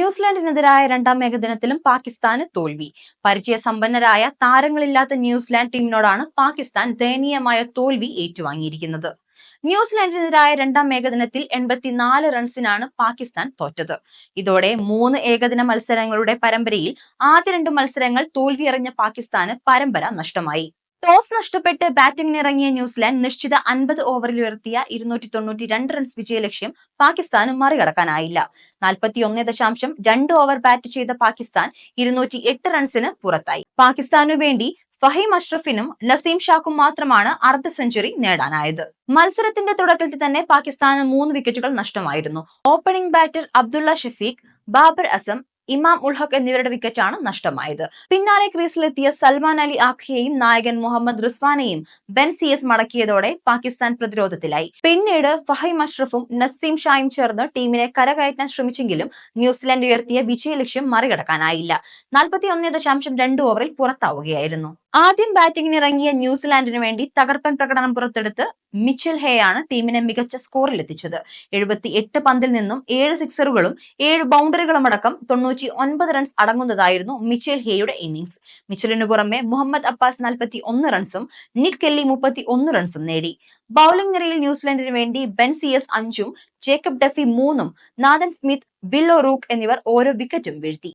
ന്യൂസിലാൻഡിനെതിരായ രണ്ടാം ഏകദിനത്തിലും പാകിസ്ഥാന് തോൽവി. പരിചയസമ്പന്നരായ താരങ്ങളില്ലാത്ത ന്യൂസിലാൻഡ് ടീമിനോടാണ് പാകിസ്ഥാൻ ദയനീയമായ തോൽവി ഏറ്റുവാങ്ങിയിരിക്കുന്നത്. ന്യൂസിലാൻഡിനെതിരായ രണ്ടാം ഏകദിനത്തിൽ 84 റൺസിനാണ് പാകിസ്ഥാൻ തോറ്റത്. ഇതോടെ 3 ഏകദിന മത്സരങ്ങളുടെ പരമ്പരയിൽ ആദ്യ 2 മത്സരങ്ങൾ തോൽവിയറിഞ്ഞ പാകിസ്ഥാന് പരമ്പര നഷ്ടമായി. ടോസ് നഷ്ടപ്പെട്ട് ബാറ്റിംഗിനിറങ്ങിയ ന്യൂസിലാൻഡ് നിശ്ചിത 50 ഓവറിൽ ഉയർത്തിയ 292 റൺസ് വിജയലക്ഷ്യം പാകിസ്ഥാന് മറികടക്കാനായില്ല. 41.2 ഓവർ ബാറ്റ് ചെയ്ത പാകിസ്ഥാൻ 208 റൺസിന് പുറത്തായി. പാകിസ്ഥാനു വേണ്ടി ഫഹീം അഷ്റഫിനും നസീം ഷാക്കും മാത്രമാണ് അർദ്ധ സെഞ്ചുറി നേടാനായത്. മത്സരത്തിന്റെ തുടക്കത്തിൽ തന്നെ പാകിസ്ഥാന് 3 വിക്കറ്റുകൾ നഷ്ടമായിരുന്നു. ഓപ്പണിംഗ് ബാറ്റർ അബ്ദുള്ള ഷഫീഖ്, ബാബർ അസം, ഇമാം ഉൽ ഹഖ് എന്നിവരുടെ വിക്കറ്റാണ് നഷ്ടമായത്. പിന്നാലെ ക്രീസിലെത്തിയ സൽമാൻ അലി ആഖിയെയും നായകൻ മുഹമ്മദ് റിസ്വാനെയും ബെൻ സിയസ് മടക്കിയതോടെ പാകിസ്ഥാൻ പ്രതിരോധത്തിലായി. പിന്നീട് ഫഹീം അഷ്റഫും നസീം ഷായും ചേർന്ന് ടീമിനെ കരകയറ്റാൻ ശ്രമിച്ചെങ്കിലും ന്യൂസിലാൻഡ് ഉയർത്തിയ വിജയലക്ഷ്യം മറികടക്കാനായില്ല. 41.2 ഓവറിൽ പുറത്താവുകയായിരുന്നു. ആദ്യം ബാറ്റിംഗിനിറങ്ങിയ ന്യൂസിലാൻഡിനു വേണ്ടി തകർപ്പൻ പ്രകടനം പുറത്തെടുത്ത് മിച്ചൽ ഹേയാണ് ടീമിനെ മികച്ച സ്കോറിലെത്തിച്ചത്. 78 പന്തിൽ നിന്നും 7 സിക്സറുകളും 7 ബൗണ്ടറികളും അടക്കം 99 റൺസ് അടങ്ങുന്നതായിരുന്നു മിച്ചൽ ഹേയുടെ ഇന്നിംഗ്സ്. മിച്ചലിനു പുറമെ മുഹമ്മദ് അബ്ബാസ് 41 റൺസും നിക് കെല്ലി 31 റൺസും നേടി. ബൌളിംഗ് നിരയിൽ ന്യൂസിലാൻഡിനു വേണ്ടി ബെൻ സിയസ് 5ഉം ജേക്കബ് ഡഫി 3ഉം നാഥൻ സ്മിത്ത്, വിൽ ഒറൂക്ക് എന്നിവർ ഓരോ വിക്കറ്റും വീഴ്ത്തി.